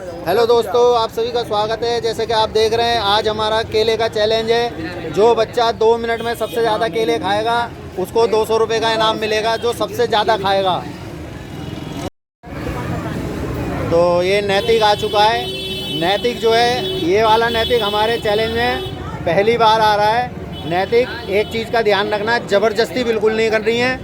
Hello दोस्तों, आप सभी का स्वागत है। जैसे कि आप देख रहे हैं, आज हमारा केले का चैलेंज है। जो बच्चा 2 मिनट में सबसे ज़्यादा केले खाएगा उसको 200 रुपये का इनाम मिलेगा, जो सबसे ज़्यादा खाएगा। तो ये नैतिक आ चुका है। नैतिक जो है, ये वाला नैतिक हमारे चैलेंज में पहली बार आ रहा है। नैतिक, एक चीज़ का ध्यान रखना, ज़बरदस्ती बिल्कुल नहीं करनी है।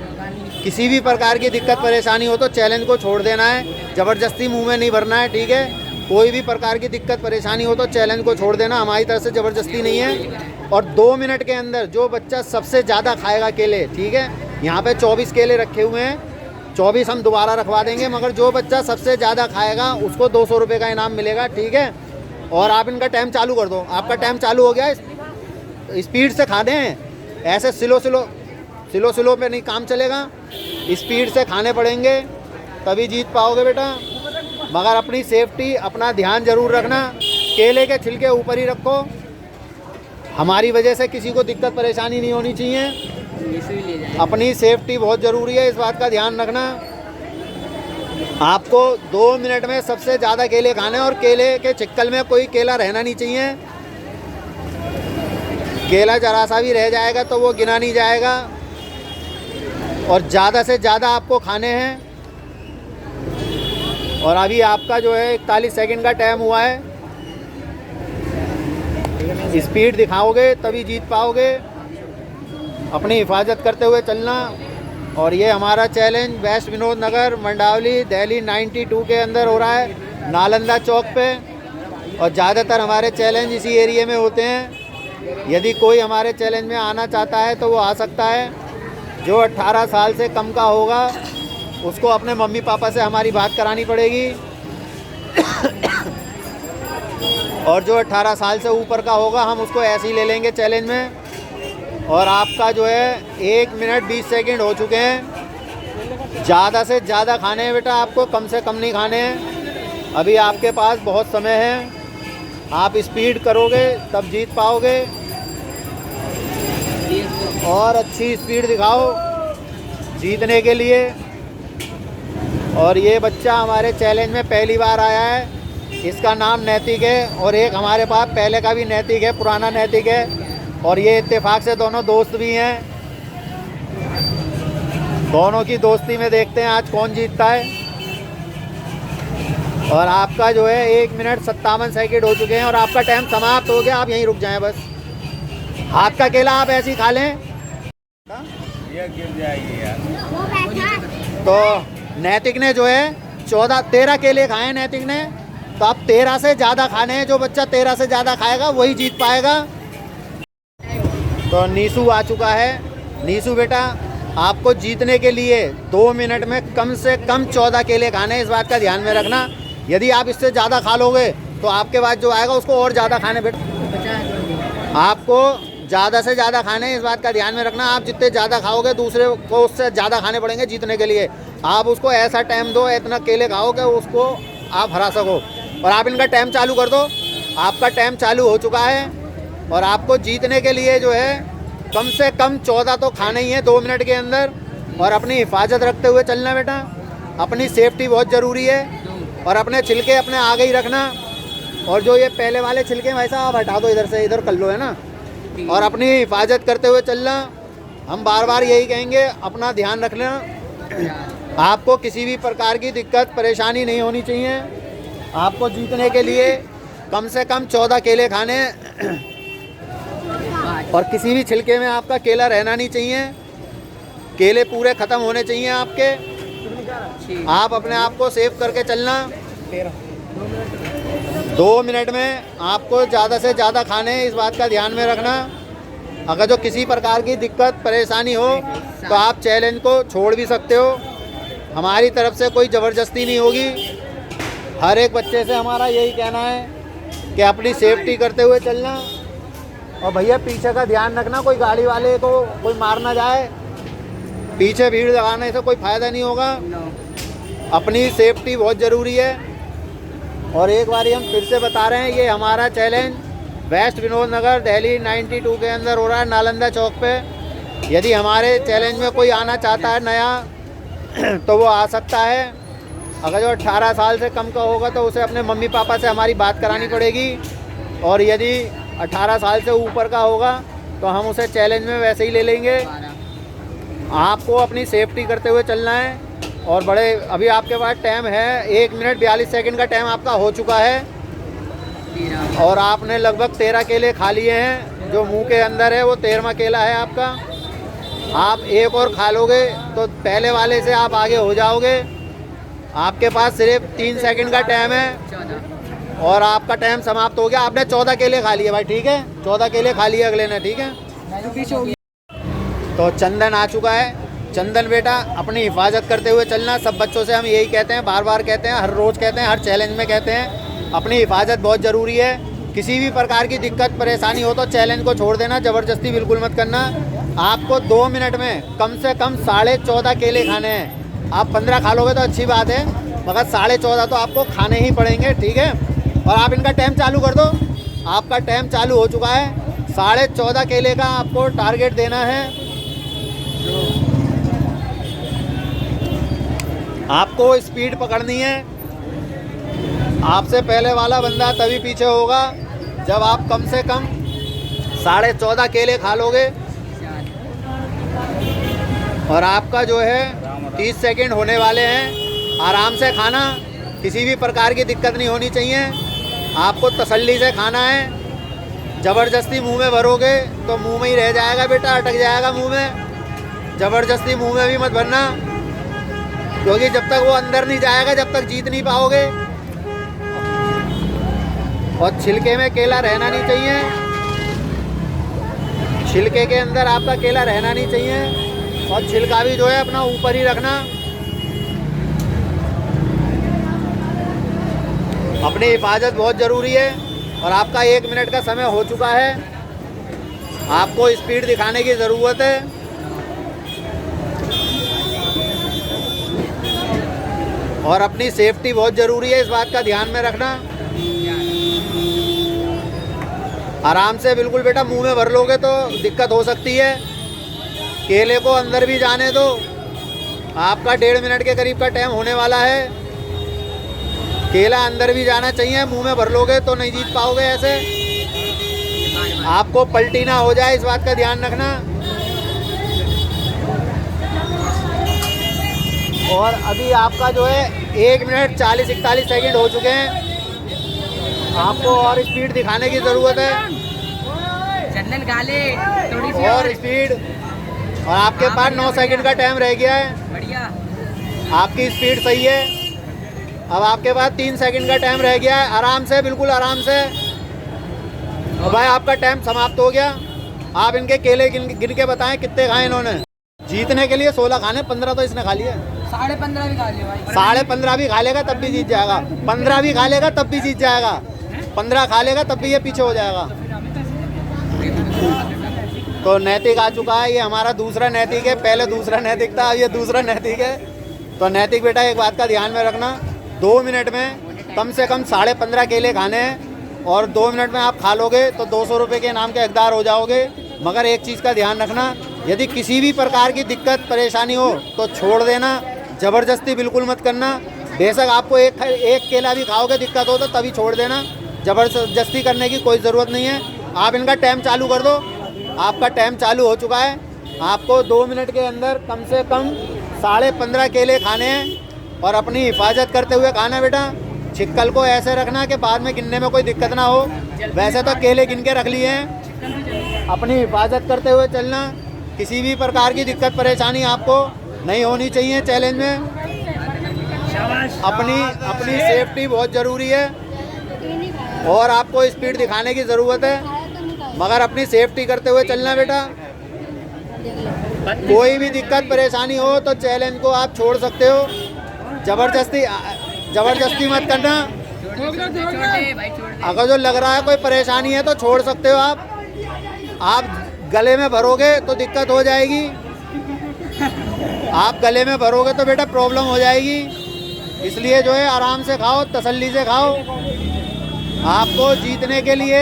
किसी भी प्रकार की दिक्कत परेशानी हो तो चैलेंज को छोड़ देना है, ज़बरदस्ती मुंह में नहीं भरना है, ठीक है। कोई भी प्रकार की दिक्कत परेशानी हो तो चैलेंज को छोड़ देना, हमारी तरफ से ज़बरदस्ती नहीं है। और 2 मिनट के अंदर जो बच्चा सबसे ज़्यादा खाएगा केले, ठीक है, यहाँ पे 24 केले रखे हुए हैं, 24 हम दोबारा रखवा देंगे, मगर जो बच्चा सबसे ज़्यादा खाएगा उसको 200 रुपये का इनाम मिलेगा, ठीक है। और आप इनका टाइम चालू कर दो। आपका टाइम चालू हो गया। स्पीड से खाने हैं, ऐसे स्लो पे नहीं काम चलेगा। स्पीड से खाने पड़ेंगे तभी जीत पाओगे बेटा। मगर अपनी सेफ्टी, अपना ध्यान जरूर रखना। केले के छिलके ऊपर ही रखो, हमारी वजह से किसी को दिक्कत परेशानी नहीं होनी चाहिए। अपनी सेफ्टी बहुत ज़रूरी है, इस बात का ध्यान रखना। आपको 2 मिनट में सबसे ज़्यादा केले खाने, और केले के चिक्कल में कोई केला रहना नहीं चाहिए। केला जरा सा भी रह जाएगा तो वो गिना नहीं जाएगा। और ज़्यादा से ज़्यादा आपको खाने हैं। और अभी आपका जो है 41 सेकंड का टाइम हुआ है। स्पीड दिखाओगे तभी जीत पाओगे। अपनी हिफाजत करते हुए चलना। और ये हमारा चैलेंज वेस्ट विनोद नगर, मंडावली, दिल्ली 92 के अंदर हो रहा है, नालंदा चौक पे। और ज़्यादातर हमारे चैलेंज इसी एरिया में होते हैं। यदि कोई हमारे चैलेंज में आना चाहता है तो वो आ सकता है। जो 18 साल से कम का होगा उसको अपने मम्मी पापा से हमारी बात करानी पड़ेगी। और जो 18 साल से ऊपर का होगा हम उसको ऐसे ही ले लेंगे चैलेंज में। और आपका जो है 1 मिनट 20 सेकंड हो चुके हैं। ज़्यादा से ज़्यादा खाने हैं बेटा, आपको कम से कम नहीं खाने हैं। अभी आपके पास बहुत समय है, आप स्पीड करोगे तब जीत पाओगे। और अच्छी स्पीड दिखाओ जीतने के लिए। और ये बच्चा हमारे चैलेंज में पहली बार आया है, इसका नाम नैतिक है। और एक हमारे पास पहले का भी नैतिक है, पुराना नैतिक है। और ये इत्तेफाक से दोनों दोस्त भी हैं। दोनों की दोस्ती में देखते हैं आज कौन जीतता है। और आपका जो है 1 मिनट 57 सेकंड हो चुके हैं और आपका टाइम समाप्त हो गया। आप यहीं रुक जाएं बस। हाथ का केला आप ऐसे ही खा लें। ये गिर जाएगी यार। तो नैतिक ने जो है 13 केले खाए नैतिक ने। तो आप 13 से ज़्यादा खाने हैं। जो बच्चा 13 से ज़्यादा खाएगा वही जीत पाएगा। तो नीसू आ चुका है। नीसू बेटा, आपको जीतने के लिए 2 मिनट में कम से कम 14 केले खाने हैं, इस बात का ध्यान में रखना। यदि आप इससे ज़्यादा खा लोगे तो आपके बाद जो आएगा उसको और ज़्यादा खाने बेटा। आपको ज़्यादा से ज़्यादा खाने, इस बात का ध्यान में रखना। आप जितने ज़्यादा खाओगे दूसरे को उससे ज़्यादा खाने पड़ेंगे जीतने के लिए। आप उसको ऐसा टाइम दो, इतना केले खाओ कि उसको आप हरा सको। और आप इनका टाइम चालू कर दो। आपका टाइम चालू हो चुका है। और आपको जीतने के लिए जो है कम से कम 14 तो खाने ही है 2 मिनट के अंदर। और अपनी हिफाजत रखते हुए चलना बेटा। अपनी सेफ्टी बहुत ज़रूरी है। और अपने छिलके अपने आगे ही रखना। और जो ये पहले वाले छिलके भाई साहब आप हटा दो, इधर से इधर कर लो, है ना। और अपनी हिफाजत करते हुए चलना। हम बार बार यही कहेंगे, अपना ध्यान रखना। आपको किसी भी प्रकार की दिक्कत परेशानी नहीं होनी चाहिए। आपको जीतने के लिए कम से कम 14 केले खाने। और किसी भी छिलके में आपका केला रहना नहीं चाहिए। केले पूरे ख़त्म होने चाहिए आपके। आप अपने आप को सेव करके चलना। 2 मिनट में आपको ज़्यादा से ज़्यादा खाने हैं, इस बात का ध्यान में रखना। अगर जो किसी प्रकार की दिक्कत परेशानी हो तो आप चैलेंज को छोड़ भी सकते हो। हमारी तरफ से कोई ज़बरदस्ती नहीं होगी। हर एक बच्चे से हमारा यही कहना है कि अपनी सेफ्टी करते हुए चलना। और भैया पीछे का ध्यान रखना, कोई गाड़ी वाले को कोई मार ना जाए। पीछे भीड़ लगाने से कोई फ़ायदा नहीं होगा। अपनी सेफ्टी बहुत ज़रूरी है। और एक बार हम फिर से बता रहे हैं, ये हमारा चैलेंज वेस्ट विनोद नगर, दिल्ली 92 के अंदर हो रहा है, नालंदा चौक पे। यदि हमारे चैलेंज में कोई आना चाहता है नया तो वो आ सकता है। अगर जो 18 साल से कम का होगा तो उसे अपने मम्मी पापा से हमारी बात करानी पड़ेगी, और यदि 18 साल से ऊपर का होगा तो हम उसे चैलेंज में वैसे ही ले लेंगे। आपको अपनी सेफ्टी करते हुए चलना है। और बड़े अभी आपके पास टाइम है 1 मिनट 42 सेकंड का टाइम आपका हो चुका है, और आपने लगभग 13 केले खा लिए हैं। जो मुंह के अंदर है वो 13वां केला है आपका। आप एक और खा लोगे तो पहले वाले से आप आगे हो जाओगे। आपके पास सिर्फ 3 सेकंड का टाइम है और आपका टाइम समाप्त हो गया। आपने 14 केले खा लिए भाई, ठीक है, 14 केले खा लिए अगले ने, ठीक है। तो चंदन आ चुका है। चंदन बेटा अपनी हिफाजत करते हुए चलना। सब बच्चों से हम यही कहते हैं, बार बार कहते हैं, हर रोज़ कहते हैं, हर चैलेंज में कहते हैं, अपनी हिफाजत बहुत ज़रूरी है। किसी भी प्रकार की दिक्कत परेशानी हो तो चैलेंज को छोड़ देना, ज़बरदस्ती बिल्कुल मत करना। आपको 2 मिनट में कम से कम 14.5 केले खाने हैं। आप 15 खा लोगे तो अच्छी बात है, मगर 14.5 तो आपको खाने ही पड़ेंगे, ठीक है। और आप इनका टाइम चालू कर दो। आपका टाइम चालू हो चुका है। 14.5 केले का आपको टारगेट देना है। आपको स्पीड पकड़नी है। आपसे पहले वाला बंदा तभी पीछे होगा जब आप कम से कम 14.5 केले खा लोगे। और आपका जो है 30 सेकंड होने वाले हैं। आराम से खाना, किसी भी प्रकार की दिक्कत नहीं होनी चाहिए। आपको तसल्ली से खाना है। ज़बरदस्ती मुंह में भरोगे तो मुंह में ही रह जाएगा बेटा, अटक जाएगा मुंह में। ज़बरदस्ती मुंह में भी मत भरना, क्योंकि जब तक वो अंदर नहीं जाएगा जब तक जीत नहीं पाओगे। और छिलके में केला रहना नहीं चाहिए, छिलके के अंदर आपका केला रहना नहीं चाहिए। और छिलका भी जो है अपना ऊपर ही रखना। अपनी हिफाजत बहुत ज़रूरी है। और आपका 1 मिनट का समय हो चुका है। आपको स्पीड दिखाने की ज़रूरत है। और अपनी सेफ्टी बहुत ज़रूरी है, इस बात का ध्यान में रखना। आराम से बिल्कुल बेटा, मुंह में भर लोगे तो दिक्कत हो सकती है। केले को अंदर भी जाने दो। आपका 1.5 मिनट के करीब का टाइम होने वाला है। केला अंदर भी जाना चाहिए, मुंह में भर लोगे तो नहीं जीत पाओगे। ऐसे आपको पलटी ना हो जाए, इस बात का ध्यान रखना। और अभी आपका जो है 1 मिनट 40-41 सेकंड हो चुके हैं। आपको और स्पीड दिखाने की ज़रूरत है। चंदन गाले थोड़ी सी और स्पीड। और आपके पास 9 सेकंड का टाइम रह गया है। बढ़िया। आपकी स्पीड सही है। अब आपके पास 3 सेकंड का टाइम रह गया है। आराम से, बिल्कुल आराम से। और भाई आपका टाइम समाप्त हो गया। आप इनके केले गिन के बताएं कितने खाए इन्होंने। जीतने के लिए 16 खाने, 15 तो इसने खा लिए। 15.5 भी खा लिया भाई। 15.5 भी खा लेगा तब भी जीत जाएगा। 15 भी खा लेगा तब भी जीत जाएगा। 15 खा लेगा तब भी ये पीछे हो जाएगा। तो नैतिक आ चुका है। ये हमारा दूसरा नैतिक है। पहले दूसरा नैतिक था, अब ये दूसरा नैतिक है। तो नैतिक बेटा एक बात का ध्यान में रखना, 2 मिनट में कम से कम 15.5 केले खाने हैं। और 2 मिनट में आप खा लोगे तो 200 रुपये के इनाम के हकदार हो जाओगे। मगर एक चीज़ का ध्यान रखना, यदि किसी भी प्रकार की दिक्कत परेशानी हो तो छोड़ देना, ज़बरदस्ती बिल्कुल मत करना। बेशक आपको एक केला भी खाओगे दिक्कत हो तो तभी छोड़ देना। ज़बरदस्ती करने की कोई ज़रूरत नहीं है। आप इनका टाइम चालू कर दो। आपका टाइम चालू हो चुका है। आपको 2 मिनट के अंदर कम से कम 15.5 केले खाने हैं। और अपनी हिफाजत करते हुए खाना बेटा। छिक्कल को ऐसे रखना कि बाद में गिनने में कोई दिक्कत ना हो। वैसे तो केले गिन के रख लिए हैं। अपनी हिफाजत करते हुए चलना। किसी भी प्रकार की दिक्कत परेशानी आपको नहीं होनी चाहिए चैलेंज में। अपनी सेफ्टी बहुत ज़रूरी है। और आपको स्पीड दिखाने की ज़रूरत है, मगर अपनी सेफ्टी करते हुए चलना बेटा। कोई भी दिक्कत परेशानी हो तो चैलेंज को आप छोड़ सकते हो। ज़बरदस्ती मत करना। अगर जो लग रहा है कोई परेशानी है तो छोड़ सकते हो आप गले में भरोगे तो दिक्कत हो जाएगी। आप गले में भरोगे तो बेटा प्रॉब्लम हो जाएगी। इसलिए जो है आराम से खाओ, तसल्ली से खाओ। आपको जीतने के लिए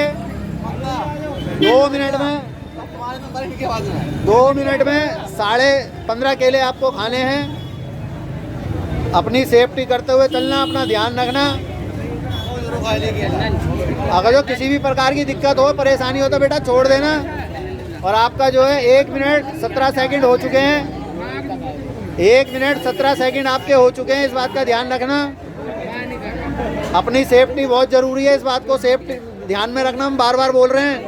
2 मिनट में 15.5 केले आपको खाने हैं। अपनी सेफ्टी करते हुए चलना, अपना ध्यान रखना। अगर जो किसी भी प्रकार की दिक्कत हो, परेशानी हो तो बेटा छोड़ देना। और आपका जो है 1 मिनट 17 सेकंड हो चुके हैं। 1 मिनट 17 सेकंड आपके हो चुके हैं, इस बात का ध्यान रखना। अपनी सेफ्टी बहुत ज़रूरी है, इस बात को सेफ्टी ध्यान में रखना। हम बार बार बोल रहे हैं,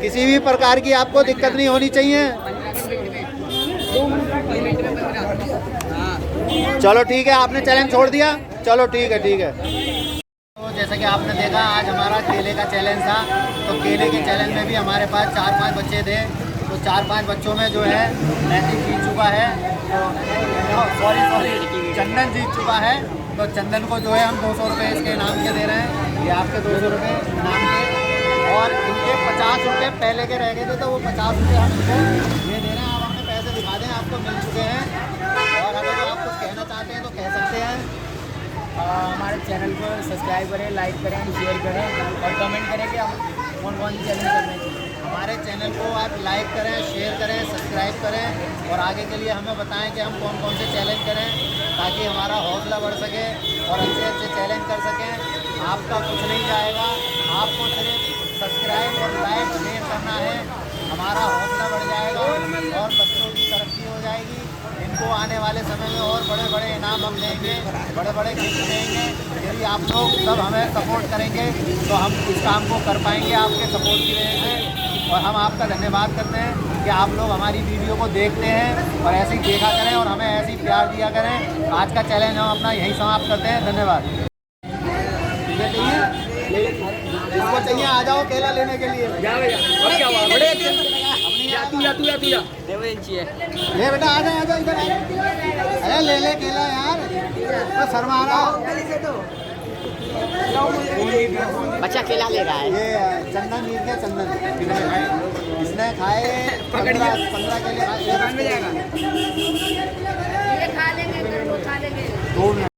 किसी भी प्रकार की आपको दिक्कत नहीं होनी चाहिए। चलो ठीक है, आपने चैलेंज छोड़ दिया, चलो ठीक है ठीक है। तो जैसा कि आपने देखा, आज हमारा केले का चैलेंज था। तो केले के चैलेंज में भी हमारे पास 4-5 बच्चे थे। तो 4-5 बच्चों में जो है नैतिक जीत चुका है, तो सॉरी चंदन जीत चुका है। तो चंदन को जो है हम 200 रुपये इसके इनाम के दे रहे हैं। ये आपके 200 रुपये इनाम के, और इनके 50 रुपये पहले के रह गए थे, तो वो 50 रुपये हम इनको ये दे रहे हैं। आप अपने पैसे दिखा दें, आपको मिल चुके हैं। और अगर आप कुछ कहना चाहते हैं तो कह सकते हैं। हमारे चैनल को सब्सक्राइब करें, लाइक करें, शेयर करें और कमेंट करें कि हम कौन कौन से चैलेंज करने चाहिए। हमारे चैनल को आप लाइक करें, शेयर करें, सब्सक्राइब करें और आगे के लिए हमें बताएं कि हम कौन कौन से चैलेंज करें, ताकि हमारा हौसला बढ़ सके और अच्छे अच्छे चैलेंज कर सकें। आपका कुछ नहीं जाएगा, आपको सिर्फ सब्सक्राइब और लाइक शेयर करना है। हमारा हौसला बढ़ जाएगा और बच्चों की तरक्की हो जाएगी। इनको आने वाले समय में और बड़े बड़े इनाम हम देंगे, बड़े बड़े गिफ्ट देंगे। यदि आप लोग सब हमें सपोर्ट करेंगे तो हम इस काम को कर पाएंगे, आपके सपोर्ट की वजह से। और हम आपका धन्यवाद करते हैं कि आप लोग हमारी वीडियो को देखते हैं और ऐसे ही देखा करें और हमें ऐसे ही प्यार दिया करें। आज का चैलेंज हम अपना यहीं समाप्त करते हैं। धन्यवाद। ये चाहिए, इसको चाहिए, आ जाओ केला लेने के लिए। ले बेटा, आ जाओ इधर। अरे ले केला यार, तो शर्मा रहा। बच्चा केला ले रहा है। ये चंदन जीत गया, चंदन इसने खाए 15 केले खाए। 2 मिनट